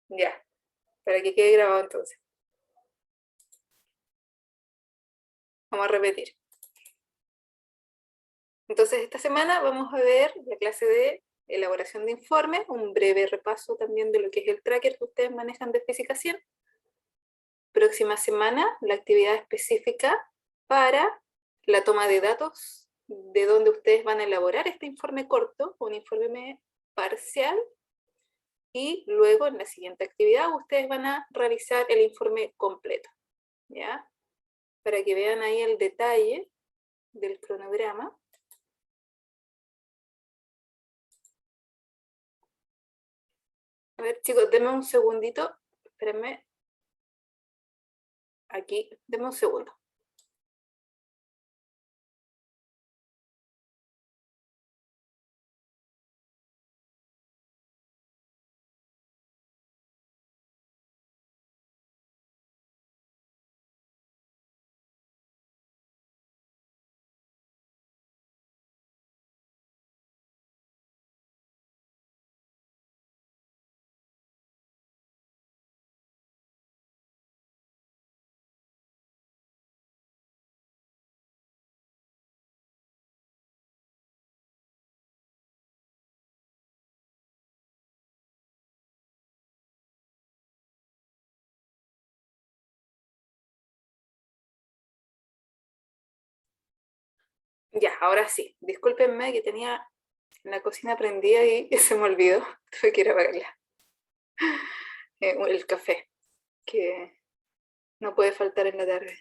Ya, para que quede grabado entonces. Vamos a repetir. Entonces, esta semana vamos a ver la clase de elaboración de informes, un breve repaso también de lo que es el tracker que ustedes manejan de Física 100. Próxima semana, la actividad específica para la toma de datos, de donde ustedes van a elaborar este informe corto, un informe parcial, y luego en la siguiente actividad ustedes van a realizar el informe completo, ¿ya? Para que vean ahí el detalle del cronograma. A ver, chicos, denme un segundito. Espérenme. Aquí, denme un segundo. Ya, ahora sí. Discúlpenme que tenía la cocina prendida y se me olvidó. Tuve que ir a apagarla. El café, que no puede faltar en la tarde.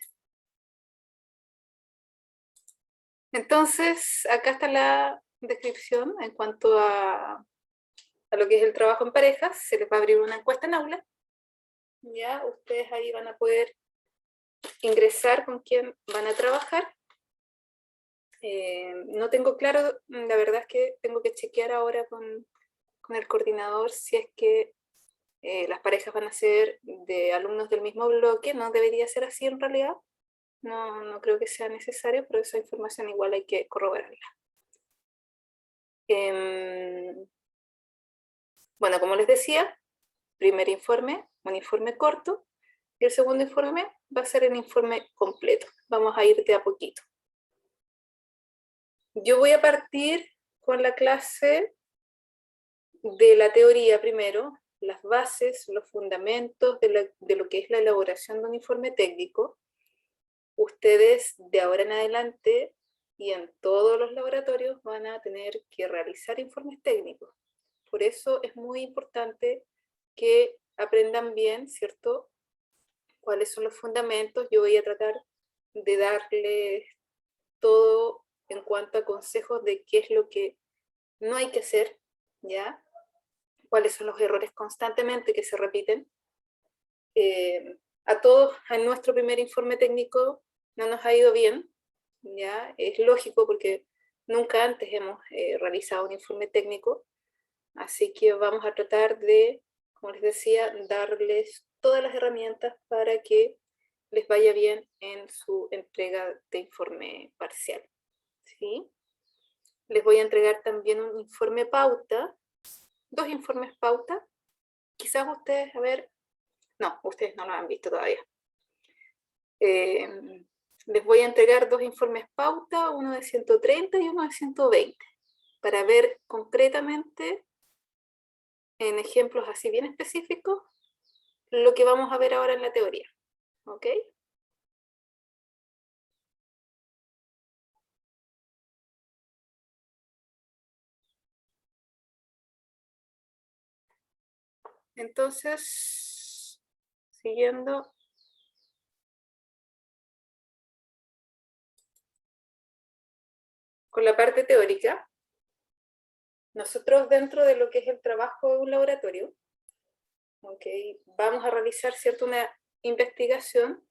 Entonces, acá está la descripción en cuanto a lo que es el trabajo en parejas. Se les va a abrir una encuesta en aula. Ya, ustedes ahí van a poder ingresar con quién van a trabajar. No tengo claro, la verdad es que tengo que chequear ahora con el coordinador si es que las parejas van a ser de alumnos del mismo bloque. No debería ser así en realidad. No creo que sea necesario, pero esa información igual hay que corroborarla. Bueno, como les decía, primer informe, un informe corto, y el segundo informe va a ser el informe completo. Vamos a ir de a poquito. Yo voy a partir con la clase de la teoría primero, las bases, los fundamentos de lo que es la elaboración de un informe técnico. Ustedes de ahora en adelante y en todos los laboratorios van a tener que realizar informes técnicos. Por eso es muy importante que aprendan bien, ¿cierto?, cuáles son los fundamentos. Yo voy a tratar de darles todo en cuanto a consejos de qué es lo que no hay que hacer, ¿ya? Cuáles son los errores constantemente que se repiten. A todos en nuestro primer informe técnico no nos ha ido bien, ¿ya? Es lógico porque nunca antes hemos realizado un informe técnico, así que vamos a tratar de, como les decía, darles todas las herramientas para que les vaya bien en su entrega de informe parcial, ¿sí? Les voy a entregar también un informe pauta, 2 informes pauta. Quizás ustedes, a ver, no, ustedes no lo han visto todavía. Les voy a entregar 2 informes pauta, uno de 130 y uno de 120, para ver concretamente, en ejemplos así bien específicos, lo que vamos a ver ahora en la teoría. ¿Ok? Entonces, siguiendo. Con la parte teórica, nosotros dentro de lo que es el trabajo de un laboratorio, ¿okay?, vamos a realizar una investigación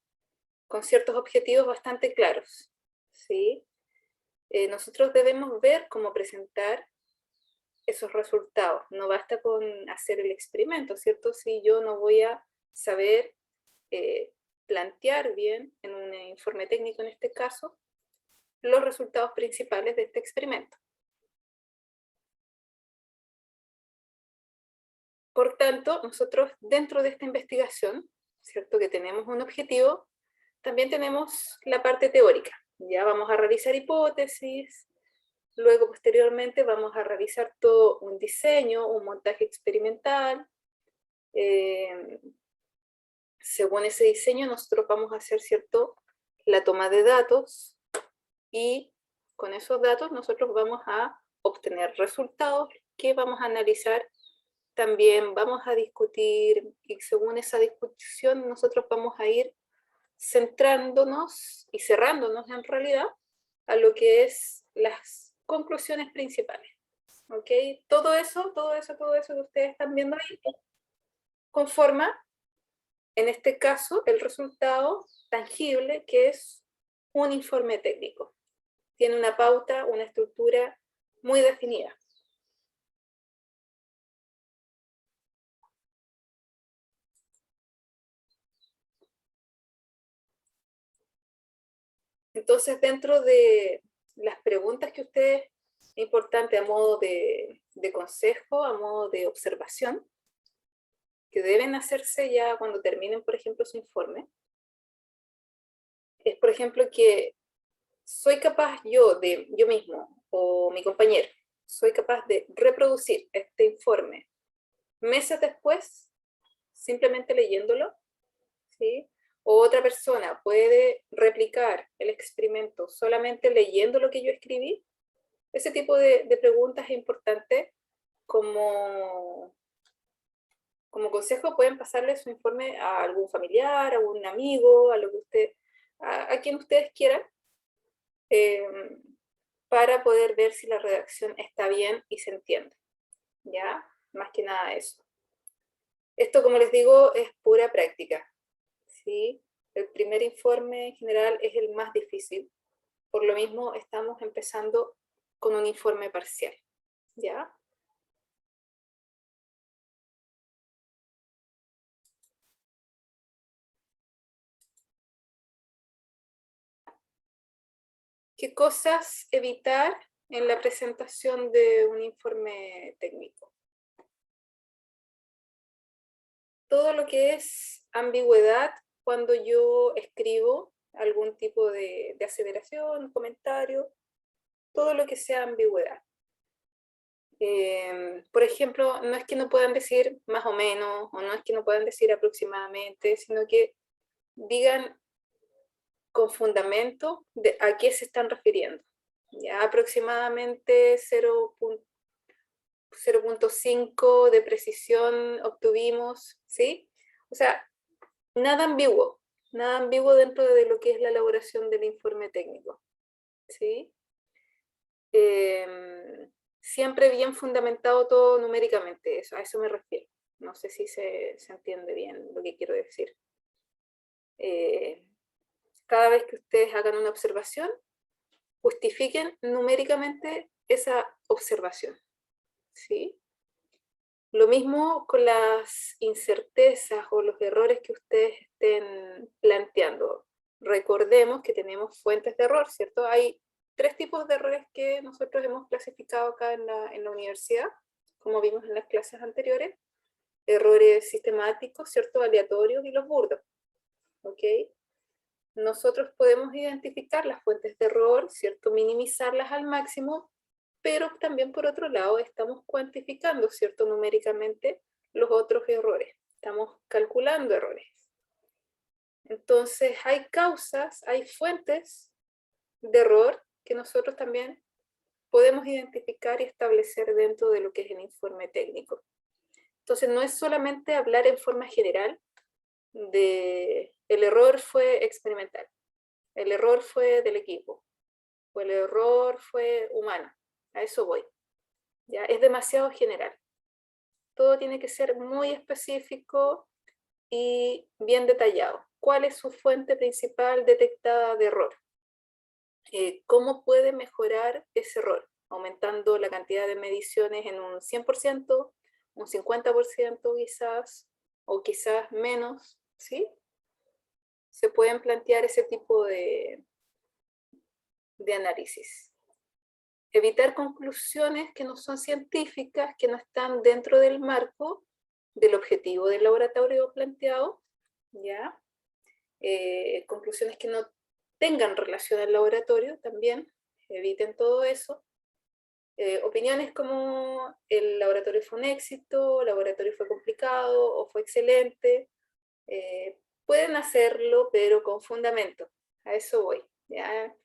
con ciertos objetivos bastante claros, ¿sí? Nosotros debemos ver cómo presentar esos resultados. No basta con hacer el experimento, ¿cierto? Si yo no voy a saber plantear bien en un informe técnico en este caso los resultados principales de este experimento. Por tanto, nosotros dentro de esta investigación, ¿cierto? Que tenemos un objetivo, también tenemos la parte teórica. Ya vamos a realizar hipótesis, luego posteriormente vamos a realizar todo un diseño, un montaje experimental. Según ese diseño nosotros vamos a hacer, ¿cierto?, la toma de datos y con esos datos nosotros vamos a obtener resultados que vamos a analizar. También vamos a discutir y según esa discusión nosotros vamos a ir centrándonos y cerrándonos en realidad a lo que es las conclusiones principales. ¿Ok? Todo eso que ustedes están viendo ahí conforma, en este caso, el resultado tangible que es un informe técnico. Tiene una pauta, una estructura muy definida. Entonces, dentro de las preguntas que ustedes, es importante a modo de consejo, a modo de observación, que deben hacerse ya cuando terminen, por ejemplo, su informe, es, por ejemplo, que soy capaz yo mismo o mi compañero, soy capaz de reproducir este informe meses después, simplemente leyéndolo, ¿sí? O otra persona puede replicar el experimento solamente leyendo lo que yo escribí. Ese tipo de preguntas es importante. Como consejo pueden pasarle su informe a algún familiar, a un amigo, a quien ustedes quieran, para poder ver si la redacción está bien y se entiende. ¿Ya? Más que nada eso. Esto, como les digo, es pura práctica. ¿Sí? El primer informe en general es el más difícil. Por lo mismo, estamos empezando con un informe parcial. ¿Ya? ¿Qué cosas evitar en la presentación de un informe técnico? Todo lo que es ambigüedad cuando yo escribo algún tipo de aseveración, comentario, todo lo que sea ambigüedad. Por ejemplo, no es que no puedan decir más o menos, o no es que no puedan decir aproximadamente, sino que digan con fundamento de a qué se están refiriendo. Ya aproximadamente 0.5 de precisión obtuvimos, ¿sí? O sea, nada ambiguo dentro de lo que es la elaboración del informe técnico, ¿sí? Siempre bien fundamentado todo numéricamente, a eso me refiero. No sé si se entiende bien lo que quiero decir. Cada vez que ustedes hagan una observación, justifiquen numéricamente esa observación, ¿sí? Lo mismo con las incertezas o los errores que ustedes estén planteando. Recordemos que tenemos fuentes de error, ¿cierto? Hay 3 tipos de errores que nosotros hemos clasificado acá en la universidad, como vimos en las clases anteriores. Errores sistemáticos, ¿cierto? Aleatorios y los burdos, ¿ok? Nosotros podemos identificar las fuentes de error, ¿cierto? Minimizarlas al máximo, pero también por otro lado estamos cuantificando, ¿cierto? Numéricamente los otros errores. Estamos calculando errores. Entonces hay causas, hay fuentes de error que nosotros también podemos identificar y establecer dentro de lo que es el informe técnico. Entonces no es solamente hablar en forma general de el error fue experimental, el error fue del equipo, o el error fue humano. A eso voy. ¿Ya? Es demasiado general. Todo tiene que ser muy específico y bien detallado. ¿Cuál es su fuente principal detectada de error? ¿Cómo puede mejorar ese error? Aumentando la cantidad de mediciones en un 100%, un 50% quizás, o quizás menos, ¿sí? Se pueden plantear ese tipo de análisis. Evitar conclusiones que no son científicas, que no están dentro del marco, del objetivo del laboratorio planteado, ¿ya? Conclusiones que no tengan relación al laboratorio también, eviten todo eso. Opiniones como el laboratorio fue un éxito, el laboratorio fue complicado o fue excelente, pueden hacerlo, pero con fundamento. A eso voy. ¿Ya?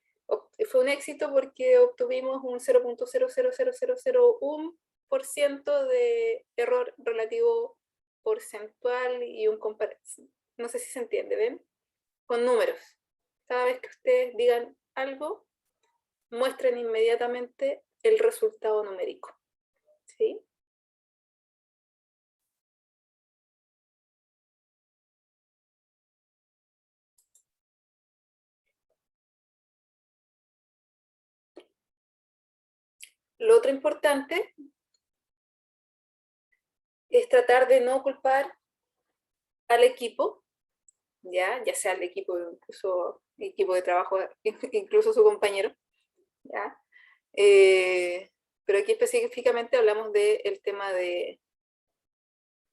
Fue un éxito porque obtuvimos un 0.000001% de error relativo porcentual y un comparación. No sé si se entiende, ¿ven? Con números. Cada vez que ustedes digan algo, muestren inmediatamente el resultado numérico. ¿Sí? Lo otro importante es tratar de no culpar al equipo, ya sea el equipo, incluso equipo de trabajo, incluso su compañero, ¿ya? Pero aquí específicamente hablamos del tema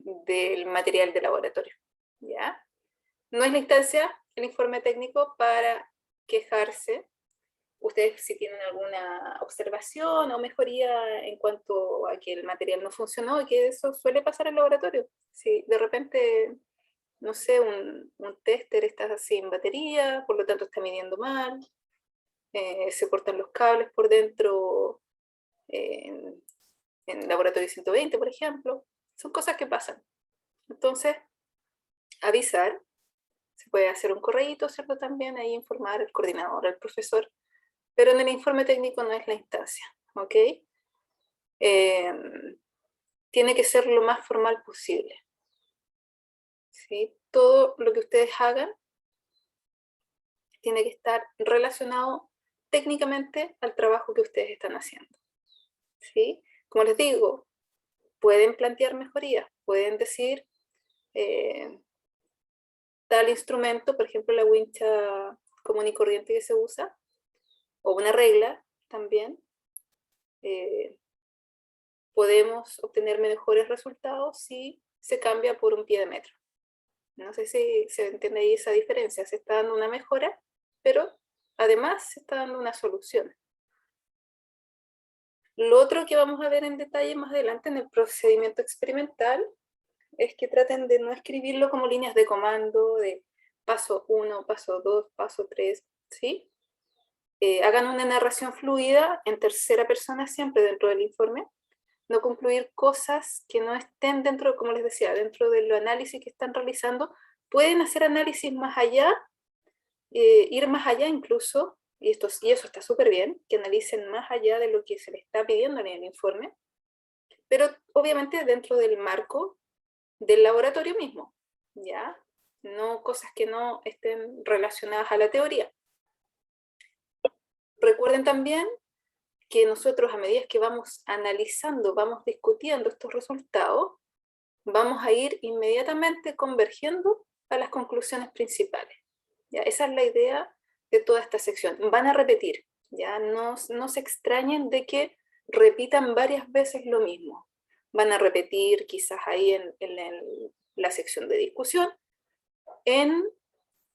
del material de laboratorio, ¿ya? No es la instancia, el informe técnico, para quejarse. Ustedes si tienen alguna observación o mejoría en cuanto a que el material no funcionó, y que eso suele pasar en el laboratorio. Si de repente, no sé, un tester está sin batería, por lo tanto está midiendo mal, se cortan los cables por dentro en laboratorio 120, por ejemplo. Son cosas que pasan. Entonces, avisar, se puede hacer un correíto, ¿cierto? También ahí informar al coordinador, al profesor, pero en el informe técnico no es la instancia, ¿ok? Tiene que ser lo más formal posible, ¿sí? Todo lo que ustedes hagan tiene que estar relacionado técnicamente al trabajo que ustedes están haciendo, ¿sí? Como les digo, pueden plantear mejorías, pueden decir tal instrumento, por ejemplo la wincha común y corriente que se usa, o una regla también, podemos obtener mejores resultados si se cambia por un pie de metro. No sé si se entiende ahí esa diferencia. Se está dando una mejora, pero además se está dando una solución. Lo otro que vamos a ver en detalle más adelante en el procedimiento experimental es que traten de no escribirlo como líneas de comando, de paso 1, paso 2, paso 3, ¿sí? Hagan una narración fluida en tercera persona siempre dentro del informe, no concluir cosas que no estén dentro, como les decía, dentro del análisis que están realizando. Pueden hacer análisis más allá, ir más allá incluso, y eso está súper bien, que analicen más allá de lo que se les está pidiendo en el informe, pero obviamente dentro del marco del laboratorio mismo, ¿ya? No cosas que no estén relacionadas a la teoría. Recuerden también que nosotros a medida que vamos analizando, vamos discutiendo estos resultados, vamos a ir inmediatamente convergiendo a las conclusiones principales. ¿Ya? Esa es la idea de toda esta sección. Van a repetir, ¿ya? No se extrañen de que repitan varias veces lo mismo. Van a repetir quizás ahí en la sección de discusión, en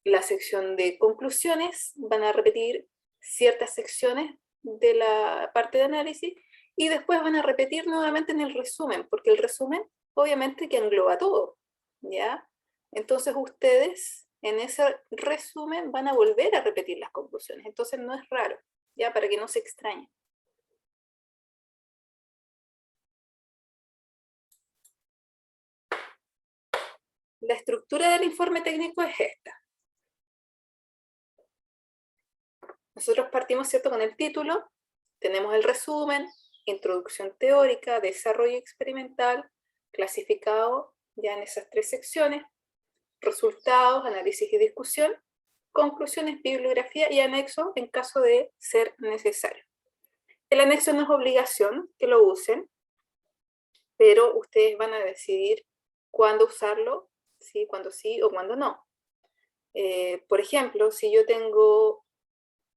la sección de conclusiones, van a repetir ciertas secciones de la parte de análisis y después van a repetir nuevamente en el resumen, porque el resumen obviamente que engloba todo, ¿ya? Entonces ustedes en ese resumen van a volver a repetir las conclusiones, entonces no es raro, ¿ya? Para que no se extrañen. La estructura del informe técnico es esta. Nosotros partimos, ¿cierto?, con el título, tenemos el resumen, introducción teórica, desarrollo experimental, clasificado ya en esas tres secciones, resultados, análisis y discusión, conclusiones, bibliografía y anexo en caso de ser necesario. El anexo no es obligación que lo usen, pero ustedes van a decidir cuándo usarlo, ¿sí? Cuándo sí o cuándo no. Por ejemplo, si yo tengo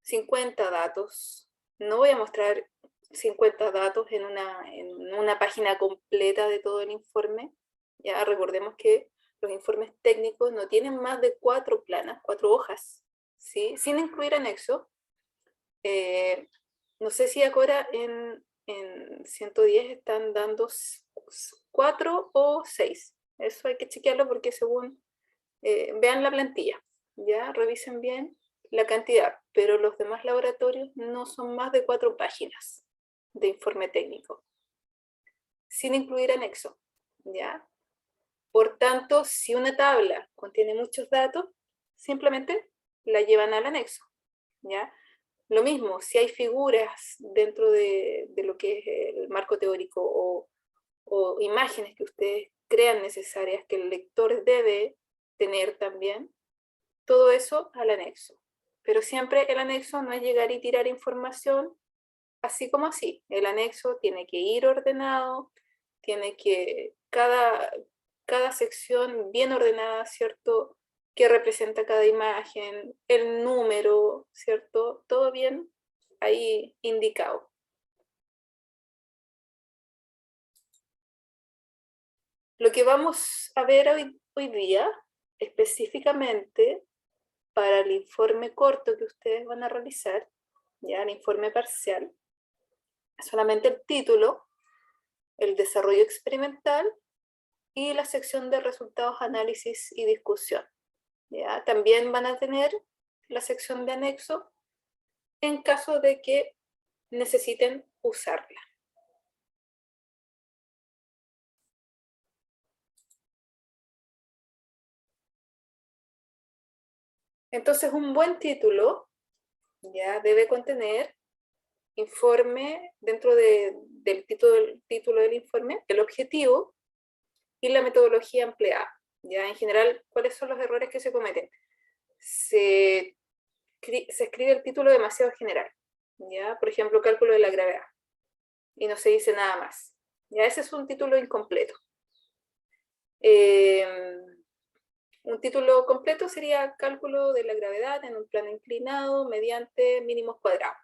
50 datos, no voy a mostrar 50 datos en una página completa de todo el informe, Ya recordemos que los informes técnicos no tienen más de 4 planas, 4 hojas, ¿sí? Sin incluir anexo. No sé si ahora en 110 están dando 4 o 6. Eso hay que chequearlo porque según vean la plantilla, ya revisen bien la cantidad, pero los demás laboratorios no son más de 4 páginas de informe técnico, sin incluir anexo, ¿ya? Por tanto, si una tabla contiene muchos datos, simplemente la llevan al anexo, ¿ya? Lo mismo, si hay figuras dentro de lo que es el marco teórico o imágenes que ustedes crean necesarias que el lector debe tener también, todo eso al anexo. Pero siempre el anexo no es llegar y tirar información así como así. El anexo tiene que ir ordenado, tiene que cada sección bien ordenada, ¿cierto? ¿Qué representa cada imagen? El número, ¿cierto? Todo bien ahí indicado. Lo que vamos a ver hoy día, específicamente para el informe corto que ustedes van a realizar, ya el informe parcial, solamente el título, el desarrollo experimental y la sección de resultados, análisis y discusión. ¿Ya? También van a tener la sección de anexo en caso de que necesiten usarla. Entonces, un buen título ya debe contener informe dentro del título del informe, el objetivo y la metodología empleada. Ya en general, ¿cuáles son los errores que se cometen? Se escribe el título demasiado general, ¿ya? Por ejemplo, cálculo de la gravedad, y no se dice nada más. Ya ese es un título incompleto. Un título completo sería cálculo de la gravedad en un plano inclinado mediante mínimos cuadrados.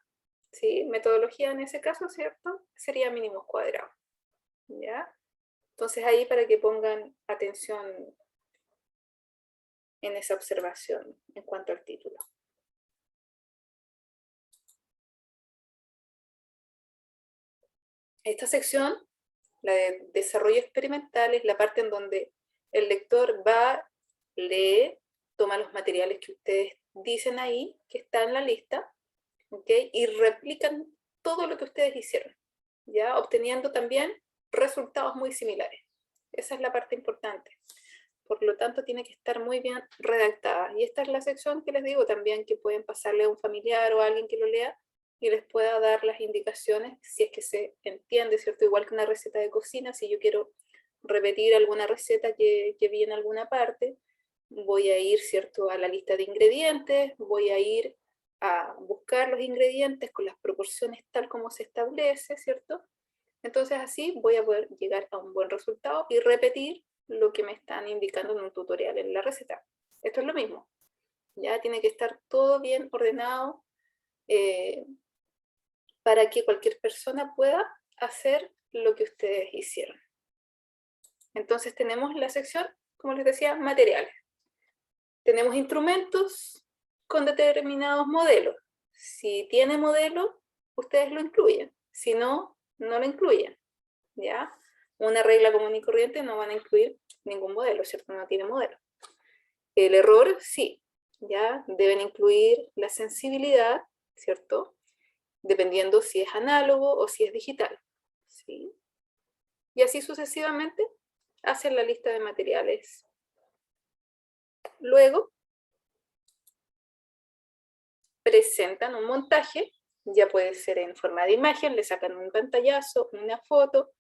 ¿Sí? Metodología en ese caso, ¿cierto? Sería mínimos cuadrados. ¿Ya? Entonces ahí para que pongan atención en esa observación en cuanto al título. Esta sección, la de desarrollo experimental, es la parte en donde el lector va, lee, toma los materiales que ustedes dicen ahí, que está en la lista, ¿okay? Y replican todo lo que ustedes hicieron, ¿ya? Obteniendo también resultados muy similares. Esa es la parte importante. Por lo tanto, tiene que estar muy bien redactada. Y esta es la sección que les digo también, que pueden pasarle a un familiar o a alguien que lo lea y les pueda dar las indicaciones si es que se entiende, ¿cierto? Igual que una receta de cocina, si yo quiero repetir alguna receta que vi en alguna parte, voy a ir, ¿cierto?, a la lista de ingredientes, voy a ir a buscar los ingredientes con las proporciones tal como se establece, ¿cierto? Entonces así voy a poder llegar a un buen resultado y repetir lo que me están indicando en un tutorial en la receta. Esto es lo mismo. Ya tiene que estar todo bien ordenado para que cualquier persona pueda hacer lo que ustedes hicieron. Entonces tenemos la sección, como les decía, materiales. Tenemos instrumentos con determinados modelos. Si tiene modelo, ustedes lo incluyen. Si no, no lo incluyen. ¿Ya? Una regla común y corriente no van a incluir ningún modelo, ¿cierto? No tiene modelo. El error, sí. ¿Ya? Deben incluir la sensibilidad, ¿cierto? Dependiendo si es análogo o si es digital. ¿Sí? Y así sucesivamente hacen la lista de materiales. Luego presentan un montaje, ya puede ser en forma de imagen, le sacan un pantallazo, una foto,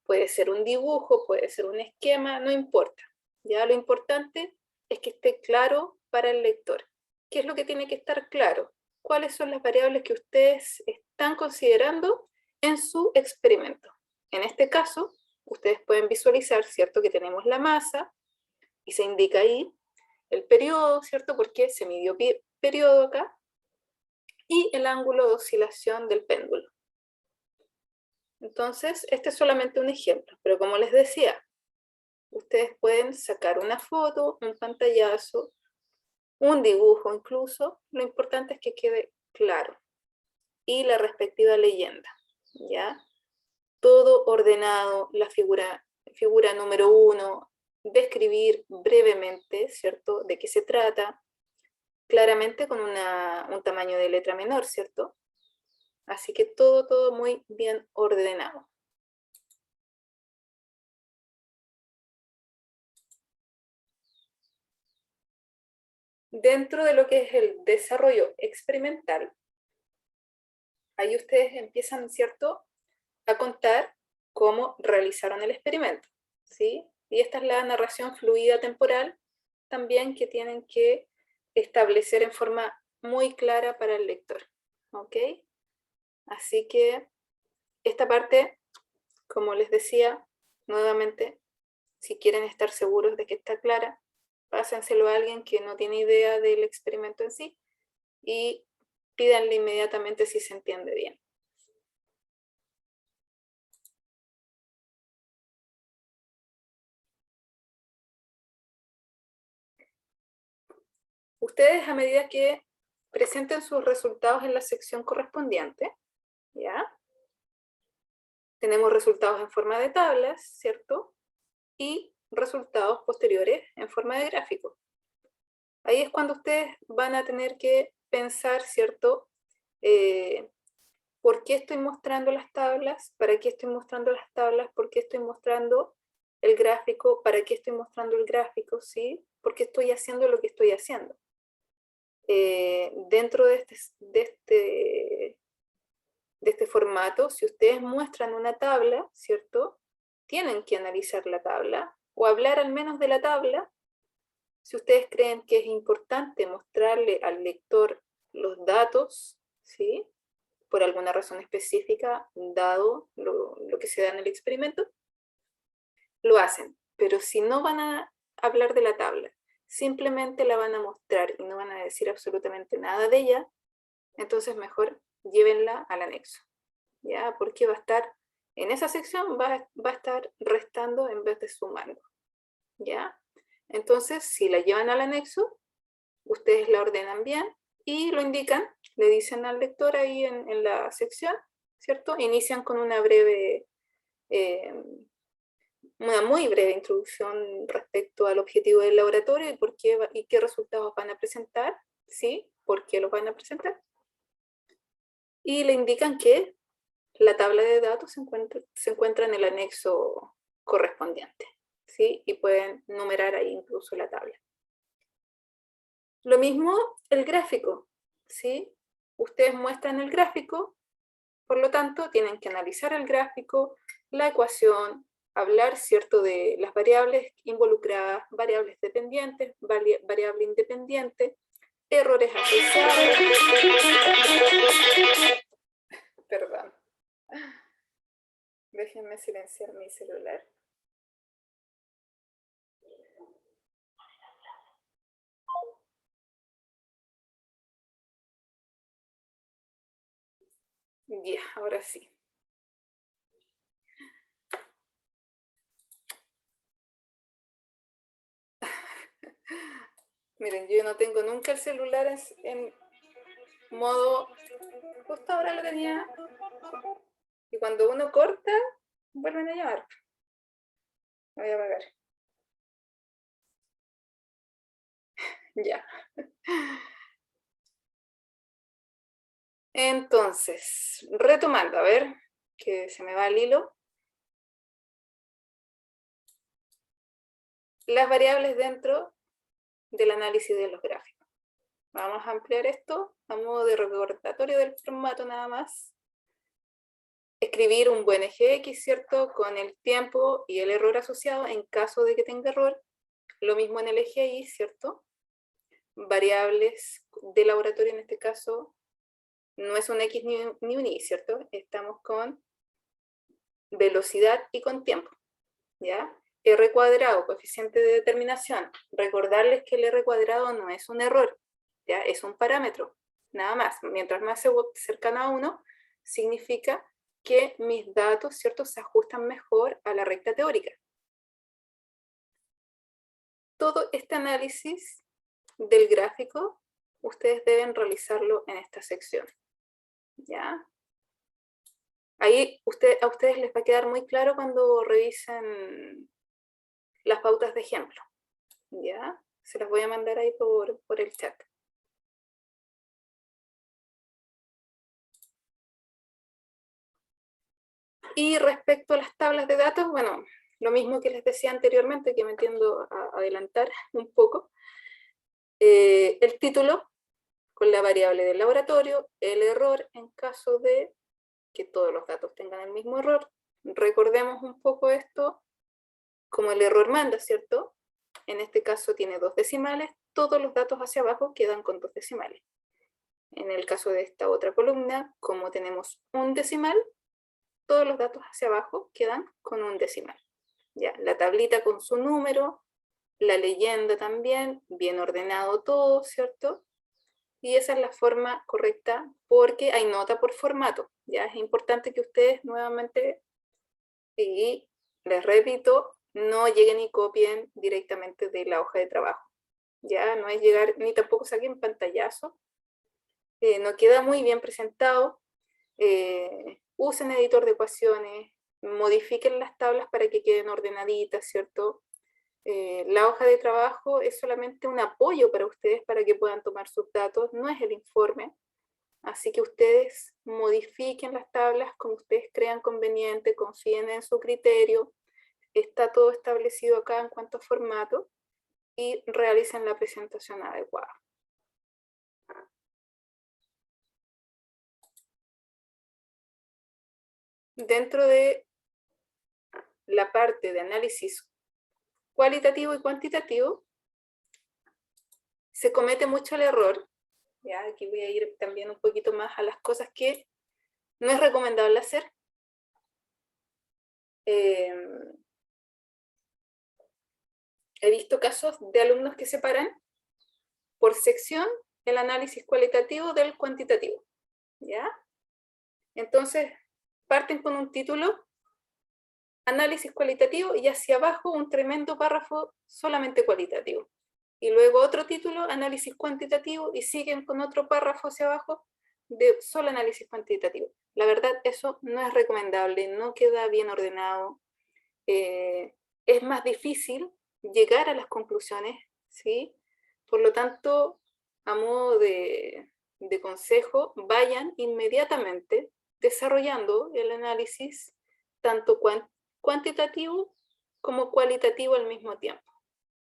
puede ser un dibujo, puede ser un esquema, no importa. Ya lo importante es que esté claro para el lector. ¿Qué es lo que tiene que estar claro? ¿Cuáles son las variables que ustedes están considerando en su experimento? En este caso, ustedes pueden visualizar, ¿cierto?, que tenemos la masa y se indica ahí el periodo, ¿cierto?, porque se midió periodo acá, y el ángulo de oscilación del péndulo. Entonces, este es solamente un ejemplo, pero como les decía, ustedes pueden sacar una foto, un pantallazo, un dibujo incluso. Lo importante es que quede claro. Y la respectiva leyenda, ¿ya? Todo ordenado, la figura número 1, describir brevemente, ¿cierto?, de qué se trata, claramente con un tamaño de letra menor, ¿cierto? Así que todo muy bien ordenado. Dentro de lo que es el desarrollo experimental, ahí ustedes empiezan, ¿cierto?, a contar cómo realizaron el experimento, ¿sí? Y esta es la narración fluida temporal también que tienen que establecer en forma muy clara para el lector, ¿ok? Así que esta parte, como les decía, nuevamente, si quieren estar seguros de que está clara, pásenselo a alguien que no tiene idea del experimento en sí y pídanle inmediatamente si se entiende bien. Ustedes, a medida que presenten sus resultados en la sección correspondiente, ¿ya? Tenemos resultados en forma de tablas, ¿cierto? Y resultados posteriores en forma de gráfico. Ahí es cuando ustedes van a tener que pensar, ¿cierto? ¿Por qué estoy mostrando las tablas? ¿Para qué estoy mostrando las tablas? ¿Por qué estoy mostrando el gráfico? ¿Para qué estoy mostrando el gráfico? ¿Sí? ¿Por qué estoy haciendo lo que estoy haciendo? Dentro de este formato, si ustedes muestran una tabla, ¿cierto? Tienen que analizar la tabla o hablar al menos de la tabla. Si ustedes creen que es importante mostrarle al lector los datos, ¿sí?, por alguna razón específica, dado lo que se da en el experimento, lo hacen. Pero si no van a hablar de la tabla, simplemente la van a mostrar y no van a decir absolutamente nada de ella, entonces mejor llévenla al anexo, ¿ya? Porque va a estar, en esa sección va a estar restando en vez de sumando, ¿ya? Entonces, si la llevan al anexo, ustedes la ordenan bien y lo indican, le dicen al lector ahí en la sección, ¿cierto? Inician con una muy breve introducción respecto al objetivo del laboratorio y, y qué resultados van a presentar, ¿sí? ¿Por qué los van a presentar? Y le indican que la tabla de datos se encuentra en el anexo correspondiente, ¿sí? Y pueden numerar ahí incluso la tabla. Lo mismo el gráfico, ¿sí? Ustedes muestran el gráfico, por lo tanto, tienen que analizar el gráfico, la ecuación, hablar, ¿cierto?, de las variables involucradas, variables dependientes, variable independiente, errores asociados. Perdón. Déjenme silenciar mi celular. Ya, ahora sí. Miren, yo no tengo nunca el celular en modo... Justo ahora lo tenía. Y cuando uno corta, vuelven a llamar. Voy a apagar. Ya. Entonces, retomando, a ver, que se me va el hilo. Las variables dentro del análisis de los gráficos. Vamos a ampliar esto a modo de recordatorio del formato nada más. Escribir un buen eje X, ¿cierto?, con el tiempo y el error asociado en caso de que tenga error. Lo mismo en el eje Y, ¿cierto? Variables de laboratorio en este caso no es un X ni un Y, ¿cierto? Estamos con velocidad y con tiempo, ¿ya? R cuadrado, coeficiente de determinación. Recordarles que el R cuadrado no es un error, ¿ya? Es un parámetro, nada más. Mientras más cercano a 1, significa que mis datos, ¿cierto?, se ajustan mejor a la recta teórica. todo este análisis del gráfico, ustedes deben realizarlo en esta sección. ¿Ya? Ahí a ustedes les va a quedar muy claro cuando revisen las pautas de ejemplo. ¿Ya? Se las voy a mandar ahí por el chat. Y respecto a las tablas de datos, bueno, lo mismo que les decía anteriormente, que me tiendo a adelantar un poco. El título con la variable del laboratorio, el error en caso de que todos los datos tengan el mismo error. Recordemos un poco esto como el error manda, ¿cierto? En este caso tiene 2 decimales, todos los datos hacia abajo quedan con 2 decimales. En el caso de esta otra columna, como tenemos un decimal, todos los datos hacia abajo quedan con un decimal. Ya, la tablita con su número, la leyenda también, bien ordenado todo, ¿cierto? Y esa es la forma correcta porque hay nota por formato. Ya es importante que ustedes nuevamente, y les repito, no lleguen y copien directamente de la hoja de trabajo. Ya no es llegar, ni tampoco saquen pantallazo. No queda muy bien presentado. Usen editor de ecuaciones, modifiquen las tablas para que queden ordenaditas, ¿cierto? La hoja de trabajo es solamente un apoyo para ustedes para que puedan tomar sus datos, no es el informe. Así que ustedes modifiquen las tablas como ustedes crean conveniente, confíen en su criterio, está todo establecido acá en cuanto a formato y realicen la presentación adecuada. Dentro de la parte de análisis cualitativo y cuantitativo, se comete mucho el error. Ya, aquí voy a ir también un poquito más a las cosas que no es recomendable hacer. He visto casos de alumnos que separan por sección el análisis cualitativo del cuantitativo. ¿Ya? Entonces, parten con un título, análisis cualitativo, y hacia abajo un tremendo párrafo solamente cualitativo. Y luego otro título, análisis cuantitativo, y siguen con otro párrafo hacia abajo de solo análisis cuantitativo. La verdad, eso no es recomendable, no queda bien ordenado. Es más difícil llegar a las conclusiones, ¿sí? Por lo tanto, a modo de consejo, vayan inmediatamente desarrollando el análisis tanto cuantitativo como cualitativo al mismo tiempo.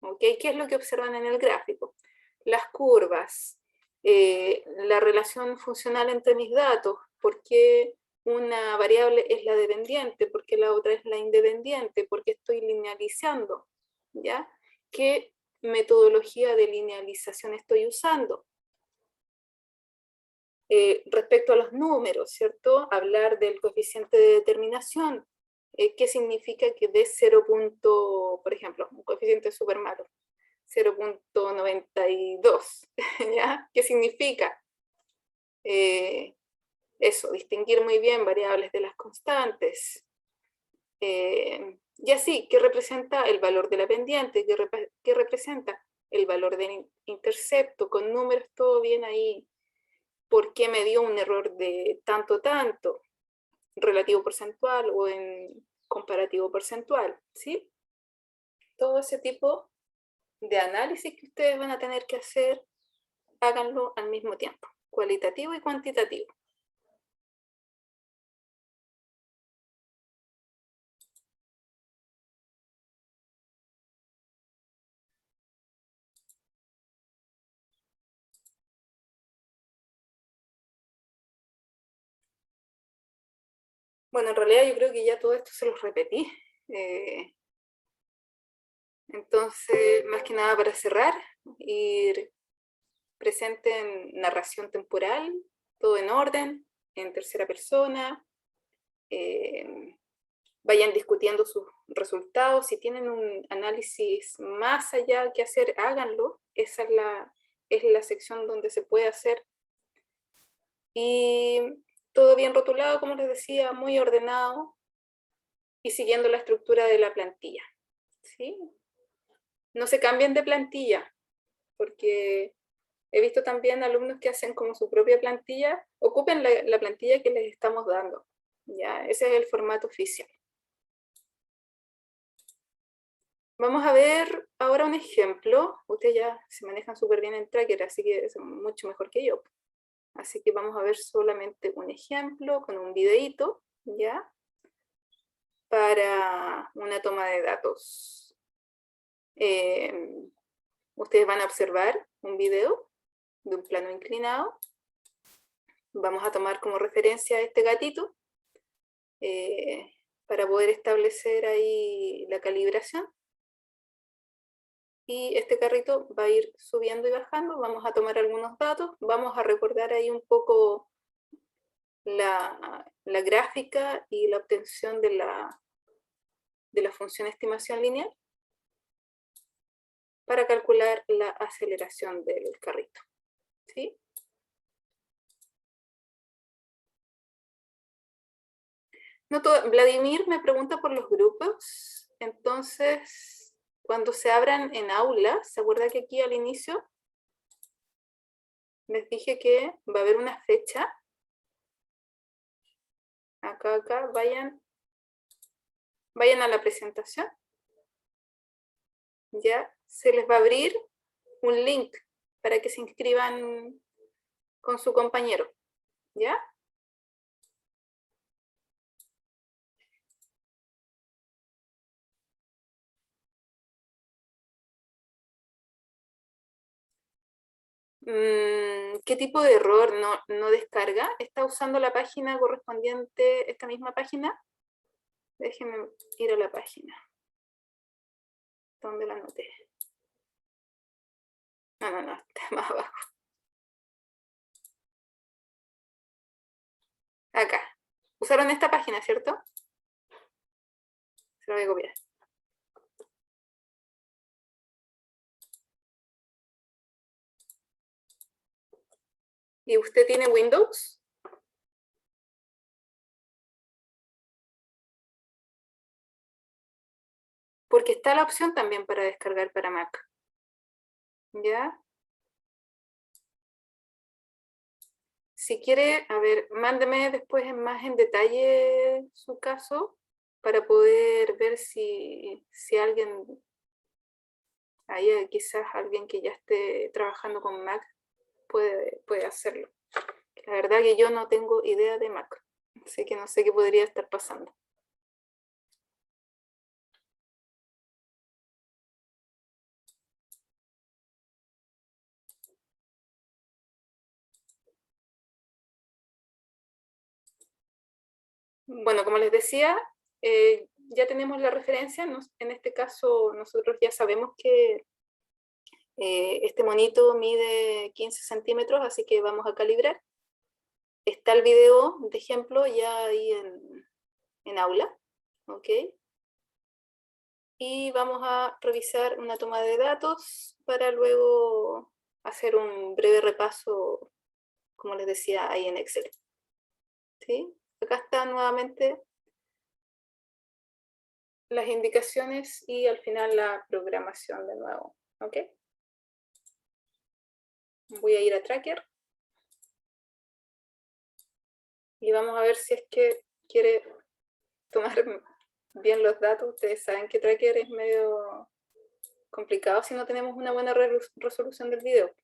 ¿Okay? ¿Qué es lo que observan en el gráfico? Las curvas, la relación funcional entre mis datos, por qué una variable es la dependiente, por qué la otra es la independiente, por qué estoy linealizando, ¿ya? ¿Qué metodología de linealización estoy usando? Respecto a los números, ¿cierto? Hablar del coeficiente de determinación. ¿Qué significa que de 0. Por ejemplo, un coeficiente súper malo? 0.92, ¿ya? ¿Qué significa? Eso, distinguir muy bien variables de las constantes. Y así, ¿qué representa el valor de la pendiente? ¿Qué representa el valor del intercepto? Con números todo bien ahí. ¿Por qué me dio un error de tanto, relativo porcentual o en comparativo porcentual? ¿Sí? Todo ese tipo de análisis que ustedes van a tener que hacer, háganlo al mismo tiempo, cualitativo y cuantitativo. Bueno, en realidad yo creo que ya todo esto se los repetí. Entonces, más que nada para cerrar, ir presente en narración temporal, todo en orden, en tercera persona, vayan discutiendo sus resultados, si tienen un análisis más allá que hacer, háganlo, esa es la sección donde se puede hacer. Y todo bien rotulado, como les decía, muy ordenado y siguiendo la estructura de la plantilla, ¿sí? no se cambien de plantilla, porque he visto también alumnos que hacen como su propia plantilla, ocupen la plantilla que les estamos dando, ¿ya? Ese es el formato oficial. Vamos a ver ahora un ejemplo. Ustedes ya se manejan súper bien en Tracker, así que es mucho mejor que yo. Así que vamos a ver solamente un ejemplo con un videíto, ¿ya? Para una toma de datos. Ustedes van a observar un video de un plano inclinado. Vamos a tomar como referencia a este gatito para poder establecer ahí la calibración. Y este carrito va a ir subiendo y bajando. Vamos a tomar algunos datos. Vamos a recordar ahí un poco la gráfica y la obtención de la función estimación lineal para calcular la aceleración del carrito. ¿Sí? Vladimir me pregunta por los grupos. Entonces, cuando se abran en aula, ¿se acuerda que aquí al inicio les dije que va a haber una fecha? Acá, vayan a la presentación. Ya se les va a abrir un link para que se inscriban con su compañero. ¿Ya? ¿Qué tipo de error no descarga? ¿Está usando la página correspondiente, esta misma página? Déjenme ir a la página. ¿Dónde la anoté? No, está más abajo. Acá. Usaron esta página, ¿cierto? Se lo voy a copiar. ¿Y usted tiene Windows? Porque está la opción también para descargar para Mac. ¿Ya? Si quiere, a ver, mándeme después más en detalle su caso para poder ver si alguien, hay quizás alguien que ya esté trabajando con Mac puede hacerlo. La verdad que yo no tengo idea de Mac, así que no sé qué podría estar pasando. Bueno, como les decía, ya tenemos la referencia. En este caso, nosotros ya sabemos que este monito mide 15 centímetros, así que vamos a calibrar. Está el video de ejemplo ya ahí en aula, ¿ok? Y vamos a revisar una toma de datos para luego hacer un breve repaso, como les decía, ahí en Excel. ¿Sí? Acá están nuevamente las indicaciones y al final la programación de nuevo, ¿ok? Voy a ir a Tracker y vamos a ver si es que quiere tomar bien los datos. Ustedes saben que Tracker es medio complicado si no tenemos una buena resolución del video.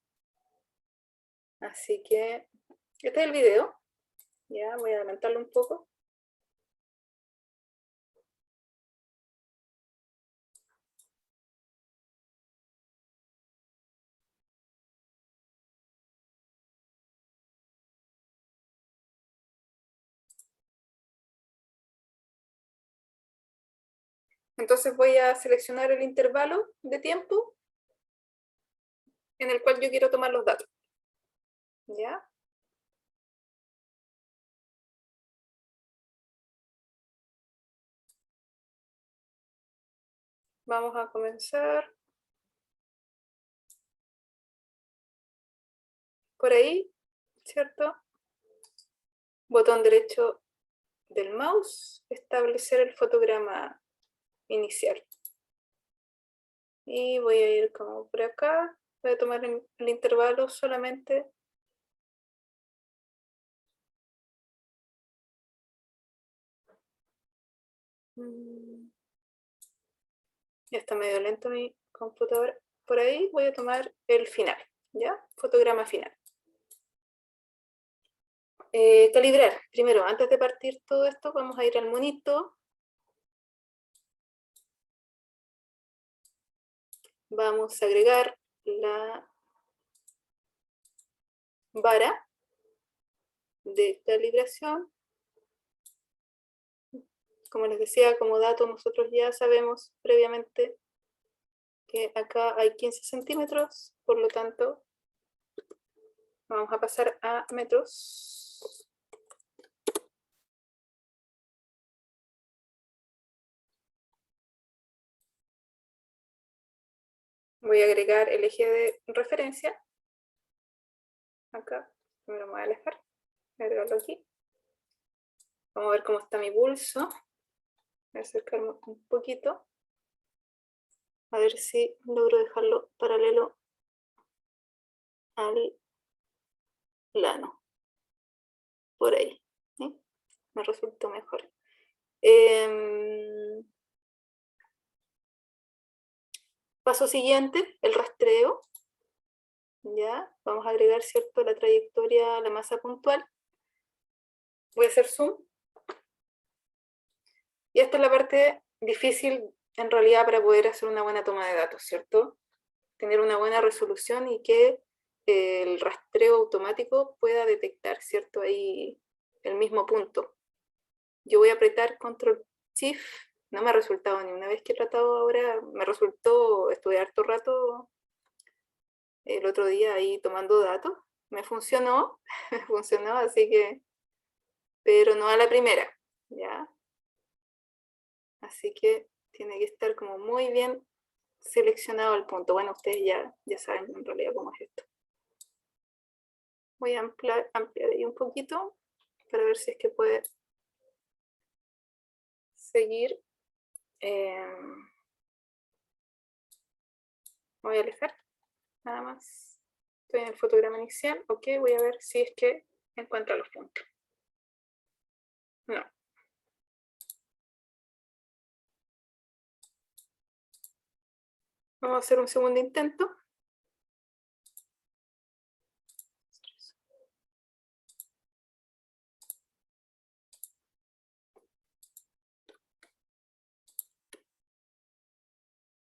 Así que este es el video. Ya voy a adelantarlo un poco. Entonces voy a seleccionar el intervalo de tiempo en el cual yo quiero tomar los datos. ¿Ya? Vamos a comenzar por ahí, ¿cierto? Botón derecho del mouse, establecer el fotograma inicial. Y voy a ir como por acá. Voy a tomar el intervalo solamente. Ya está medio lento mi computador. Por ahí voy a tomar el final, ¿ya? Fotograma final. Calibrar. Primero, antes de partir todo esto, vamos a ir al monito. Vamos a agregar la vara de calibración. Como les decía, como dato, nosotros ya sabemos previamente que acá hay 15 centímetros, por lo tanto, vamos a pasar a metros. Voy a agregar el eje de referencia. Acá, me lo voy a alejar. Voy a agregarlo aquí. Vamos a ver cómo está mi pulso. Voy a acercarme un poquito. A ver si logro dejarlo paralelo al plano. Por ahí. ¿Sí? Me resultó mejor. Paso siguiente, el rastreo. Ya, vamos a agregar, ¿cierto?, la trayectoria, la masa puntual. Voy a hacer zoom. Y esta es la parte difícil, en realidad, para poder hacer una buena toma de datos, ¿cierto? Tener una buena resolución y que el rastreo automático pueda detectar, ¿cierto?, ahí el mismo punto. Yo voy a apretar Control Shift. No me ha resultado ni una vez que he tratado ahora. Me resultó, estuve harto rato el otro día ahí tomando datos. Me funcionó, me funcionó, así que, pero no a la primera, ¿ya? Así que tiene que estar como muy bien seleccionado el punto. Bueno, ustedes ya saben en realidad cómo es esto. Voy a ampliar ahí un poquito para ver si es que puede seguir. Voy a alejar, nada más. Estoy en el fotograma inicial. Ok, voy a ver si es que encuentra los puntos. No. Vamos a hacer un segundo intento.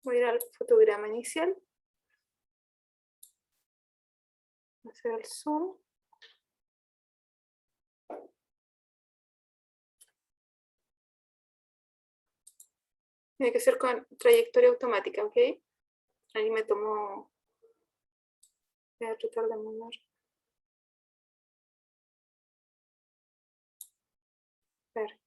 Voy a ir al fotograma inicial. Hacer el zoom. Tiene que ser con trayectoria automática, ¿ok? Ahí me tomó. Voy a tratar de mover. A ver.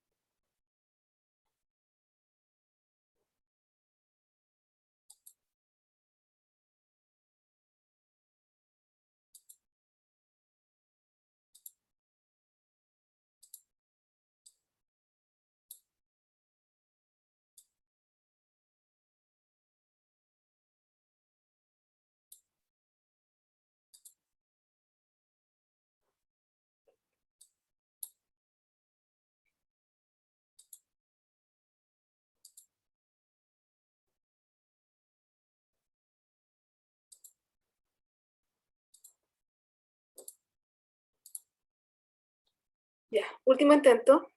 Ya, último intento.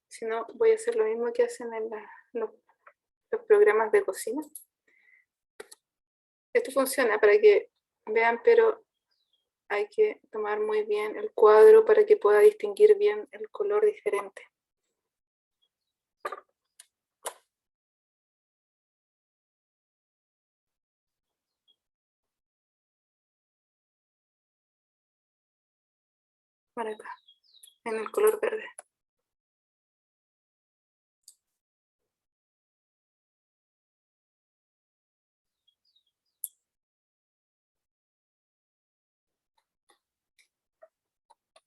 Si no, voy a hacer lo mismo que hacen en los programas de cocina. Esto funciona para que vean, pero hay que tomar muy bien el cuadro para que pueda distinguir bien el color diferente. Para acá, en el color verde.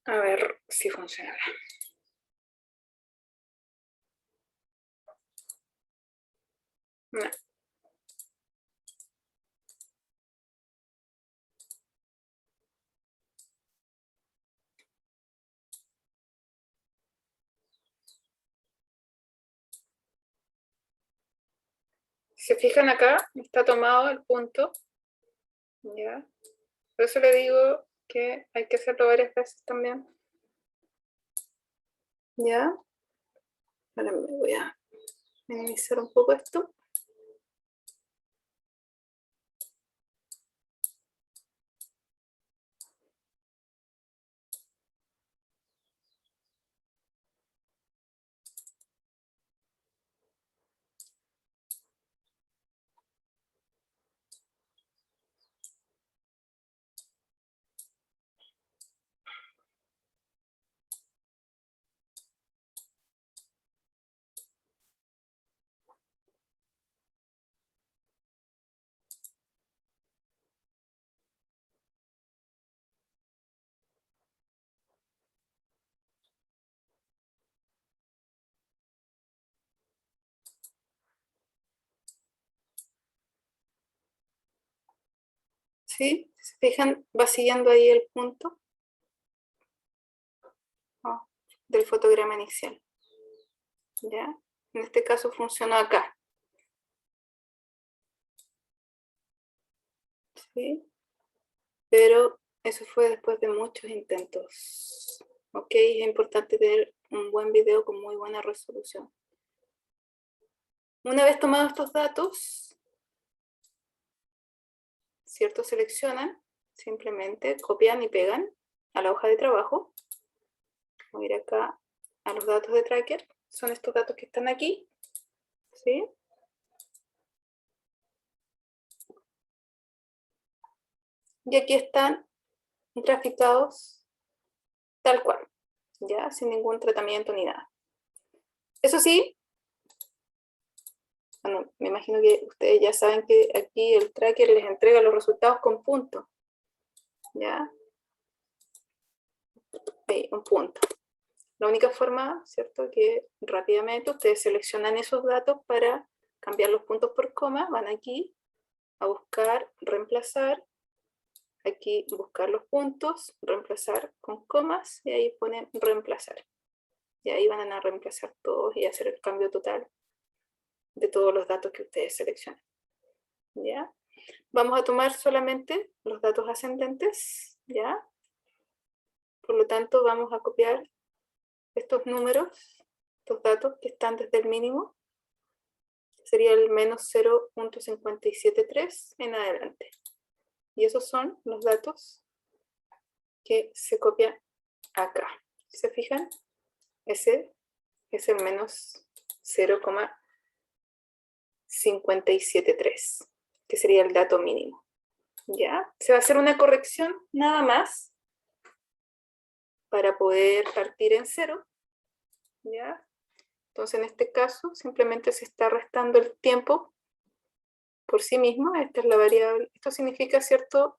A ver si funciona. No. Si se fijan acá, está tomado el punto, ¿ya? Por eso le digo que hay que hacerlo varias veces también. ¿Ya? Ahora me voy a minimizar un poco esto. ¿Sí? Si se fijan, va siguiendo ahí el punto, ¿no?, del fotograma inicial. ¿Ya? En este caso funcionó acá. ¿Sí? Pero eso fue después de muchos intentos. ¿Ok? Es importante tener un buen video con muy buena resolución. Una vez tomados estos datos, ¿cierto? Seleccionan, simplemente copian y pegan a la hoja de trabajo. Voy a ir acá a los datos de tracker. Son estos datos que están aquí. ¿Sí? Y aquí están graficados tal cual, ya, sin ningún tratamiento ni nada. Eso sí, bueno, me imagino que ustedes ya saben que aquí el tracker les entrega los resultados con puntos, ¿ya? Ahí, un punto. La única forma, ¿cierto?, que rápidamente ustedes seleccionan esos datos para cambiar los puntos por coma, van aquí a buscar, reemplazar, aquí buscar los puntos, reemplazar con comas, y ahí ponen reemplazar. Y ahí van a reemplazar todos y hacer el cambio total de todos los datos que ustedes seleccionan. ¿Ya? Vamos a tomar solamente los datos ascendentes, ¿ya? Por lo tanto, vamos a copiar estos números, estos datos que están desde el mínimo, sería el menos 0.573 en adelante. Y esos son los datos que se copian acá. ¿Se fijan? Ese es el menos 0.573, que sería el dato mínimo. ¿Ya? Se va a hacer una corrección nada más para poder partir en cero. ¿Ya? Entonces, en este caso, simplemente se está restando el tiempo por sí mismo. Esta es la variable. Esto significa, ¿cierto?,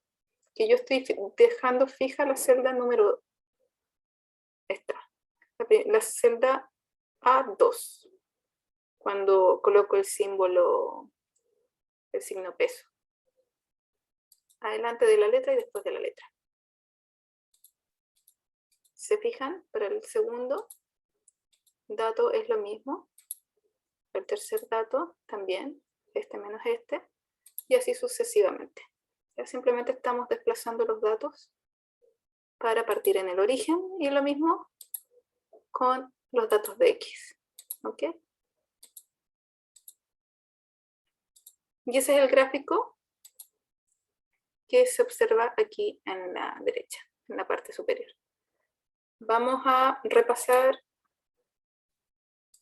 que yo estoy dejando fija la celda número esta, la celda A2, cuando coloco el símbolo, el signo peso, adelante de la letra y después de la letra. ¿Se fijan? Para el segundo dato es lo mismo, el tercer dato también, este menos este, y así sucesivamente. Ya simplemente estamos desplazando los datos para partir en el origen, y lo mismo con los datos de X. ¿Ok? Y ese es el gráfico que se observa aquí en la derecha, en la parte superior. Vamos a repasar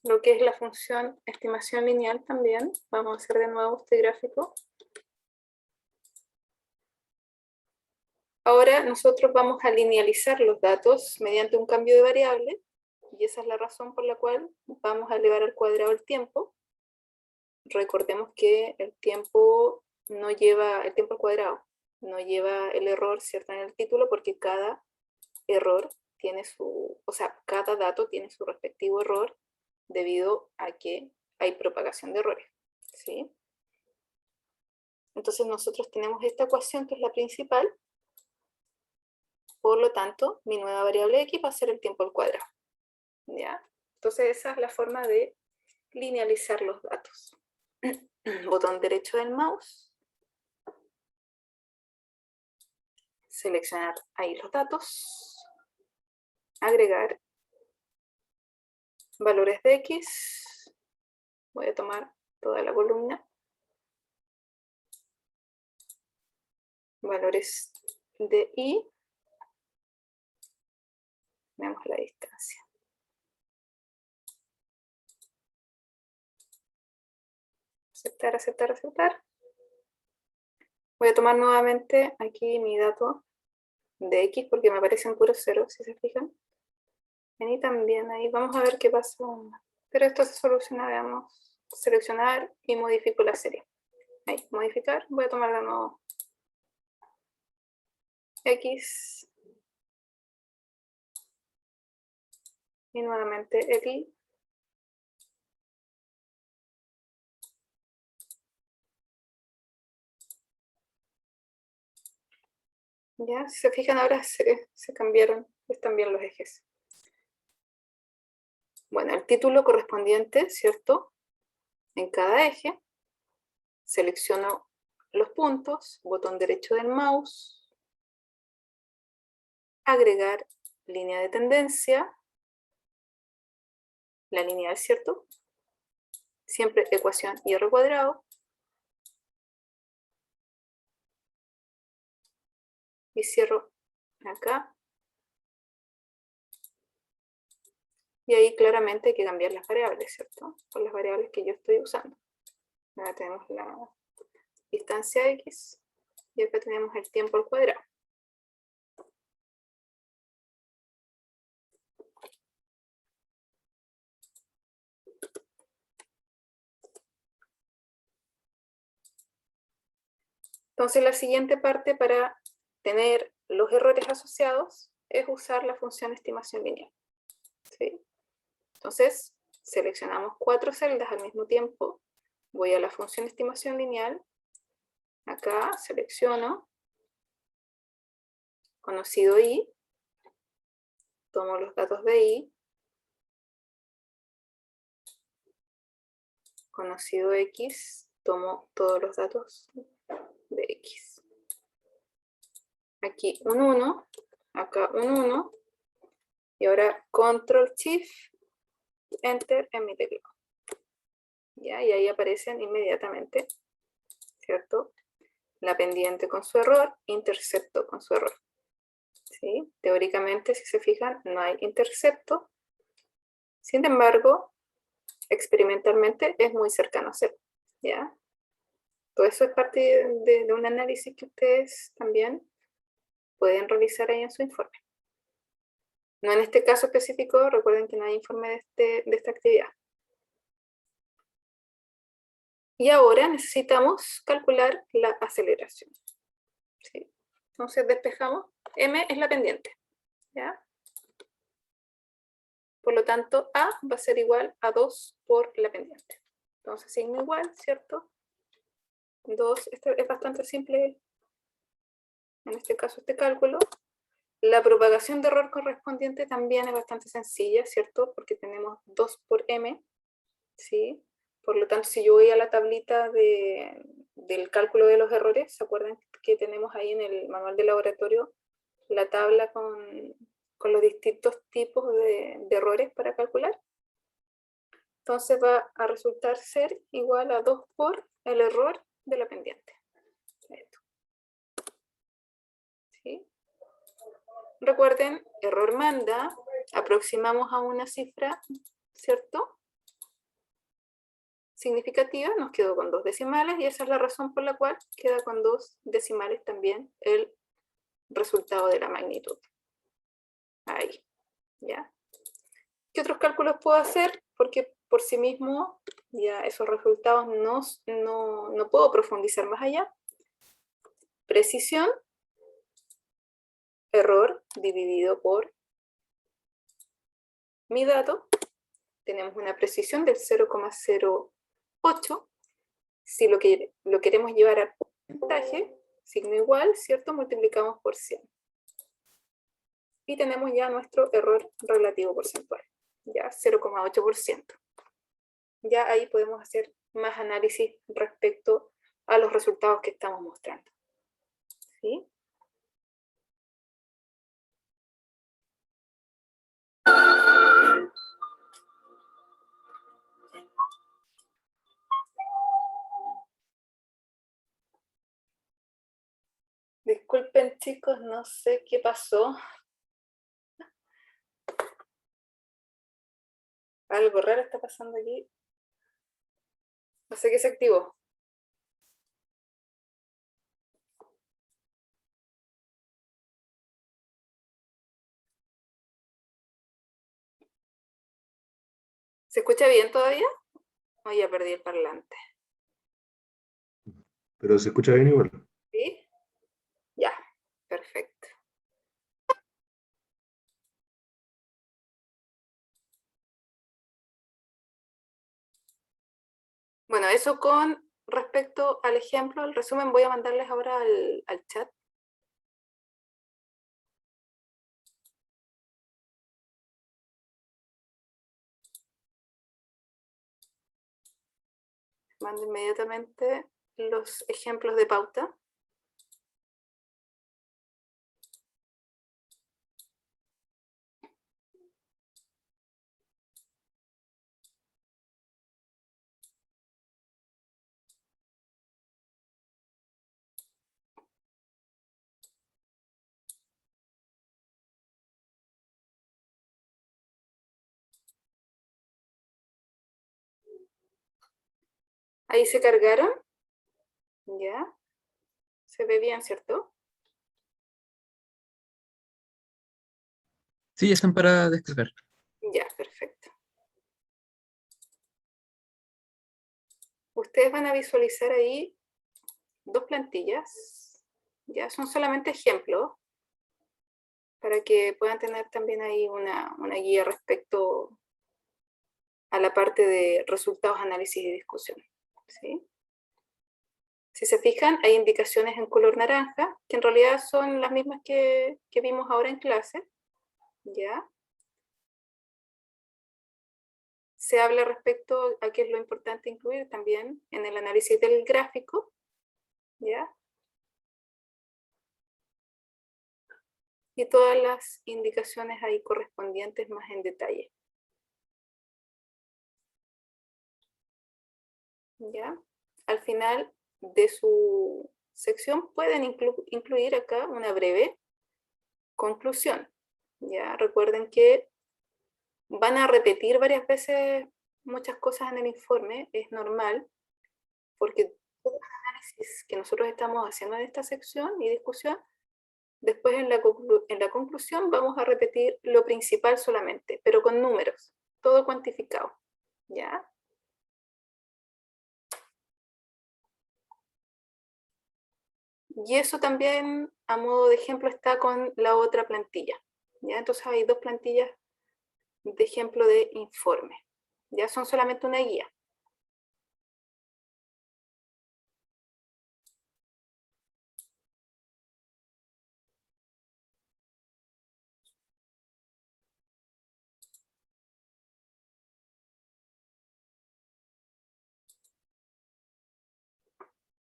lo que es la función estimación lineal también. Vamos a hacer de nuevo este gráfico. Ahora nosotros vamos a linealizar los datos mediante un cambio de variable, y esa es la razón por la cual vamos a elevar al cuadrado el tiempo. Recordemos que el tiempo no lleva, el tiempo al cuadrado no lleva el error, ¿cierto?, en el título, porque cada error tiene su, o sea, cada dato tiene su respectivo error debido a que hay propagación de errores, ¿sí? Entonces nosotros tenemos esta ecuación que es la principal. Por lo tanto, mi nueva variable X va a ser el tiempo al cuadrado. ¿Ya? Entonces esa es la forma de linealizar los datos. Botón derecho del mouse. Seleccionar ahí los datos. Agregar valores de X. Voy a tomar toda la columna. Valores de Y. Veamos la distancia. Aceptar, aceptar, aceptar. Voy a tomar nuevamente aquí mi dato de X porque me aparecen puros ceros, si se fijan. Y también ahí vamos a ver qué pasa. Pero esto se soluciona, veamos. Seleccionar y modifico la serie. Ahí, modificar. Voy a tomar de nuevo X. Y nuevamente X. Ya, si se fijan ahora se cambiaron, están bien los ejes. Bueno, el título correspondiente, ¿cierto? En cada eje, selecciono los puntos, botón derecho del mouse, agregar línea de tendencia, la lineal, ¿cierto? Siempre ecuación y r cuadrado. Y cierro acá. Y ahí claramente hay que cambiar las variables, ¿cierto? Por las variables que yo estoy usando. Ahora tenemos la distancia X y acá tenemos el tiempo al cuadrado. Entonces la siguiente parte para tener los errores asociados es usar la función estimación lineal. ¿Sí? Entonces seleccionamos 4 celdas al mismo tiempo. Voy a la función estimación lineal. Acá selecciono conocido Y. Tomo los datos de Y. Conocido X. Tomo todos los datos de X. Aquí un 1, acá un 1, y ahora Control Shift Enter en mi teclado. ¿Ya? Y ahí aparecen inmediatamente, ¿cierto? La pendiente con su error, intercepto con su error. ¿Sí? Teóricamente, si se fijan, no hay intercepto. Sin embargo, experimentalmente es muy cercano a cero. ¿Ya? Todo eso es parte de un análisis que ustedes también pueden realizar ahí en su informe. No en este caso específico, recuerden que no hay informe de esta actividad. Y ahora necesitamos calcular la aceleración. ¿Sí? Entonces despejamos. M es la pendiente. ¿Ya? Por lo tanto, A va a ser igual a 2 por la pendiente. Entonces, signo igual, ¿cierto? 2, esto es bastante simple, en este caso, este cálculo. La propagación de error correspondiente también es bastante sencilla, ¿cierto? Porque tenemos 2 por M, ¿sí? Por lo tanto, si yo voy a la tablita del cálculo de los errores, ¿se acuerdan que tenemos ahí en el manual de laboratorio la tabla con los distintos tipos de errores para calcular? Entonces va a resultar ser igual a 2 por el error de la pendiente. Esto. ¿Sí? Recuerden, error manda, aproximamos a una cifra, ¿cierto? Significativa, nos quedó con 2 decimales y esa es la razón por la cual queda con 2 decimales también el resultado de la magnitud. Ahí, ¿ya? ¿Qué otros cálculos puedo hacer? Porque por sí mismo ya esos resultados no puedo profundizar más allá. Precisión, error dividido por mi dato. Tenemos una precisión del 0,08. Si lo queremos llevar porcentaje, signo igual, ¿cierto? Multiplicamos por 100. Y tenemos ya nuestro error relativo porcentual, ya 0,8%. Ya ahí podemos hacer más análisis respecto a los resultados que estamos mostrando. ¿Sí? Disculpen chicos, no sé qué pasó. Algo raro está pasando aquí. No sé qué se activó. ¿Se escucha bien todavía? O ya perdí el parlante. Pero se escucha bien igual. ¿Sí? Ya, perfecto. Bueno, eso con respecto al ejemplo, el resumen voy a mandarles ahora al chat. Mando inmediatamente los ejemplos de pauta. Ahí se cargaron. Ya. Se ve bien, ¿cierto? Sí, están para descargar. Ya, perfecto. Ustedes van a visualizar ahí dos plantillas. Ya, son solamente ejemplos para que puedan tener también ahí una guía respecto a la parte de resultados, análisis y discusión. ¿Sí? Si se fijan, hay indicaciones en color naranja, que en realidad son las mismas que vimos ahora en clase. ¿Ya? Se habla respecto a qué es lo importante incluir también en el análisis del gráfico. ¿Ya? Y todas las indicaciones ahí correspondientes más en detalle. ¿Ya? Al final de su sección pueden incluir acá una breve conclusión. ¿Ya? Recuerden que van a repetir varias veces muchas cosas en el informe, es normal, porque todo el análisis que nosotros estamos haciendo en esta sección y discusión, después en la conclusión vamos a repetir lo principal solamente, pero con números, todo cuantificado. ¿Ya? Y eso también, a modo de ejemplo, está con la otra plantilla. ¿Ya? Entonces hay dos plantillas de ejemplo de informe. Ya son solamente una guía.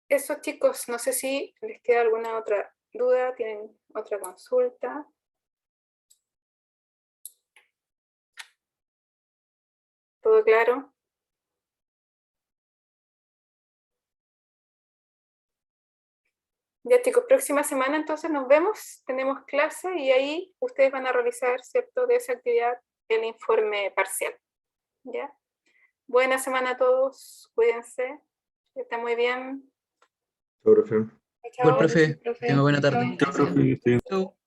Eso chicos, no sé si les queda alguna otra duda, tienen otra consulta. ¿Todo claro? Ya chicos, próxima semana entonces nos vemos, tenemos clase y ahí ustedes van a realizar, ¿cierto?, de esa actividad el informe parcial. ¿Ya? Buena semana a todos, cuídense, que estén muy bien. Chao, profe. Igual, Chao. profe, tenga buena tarde. Chao, profe. Chao.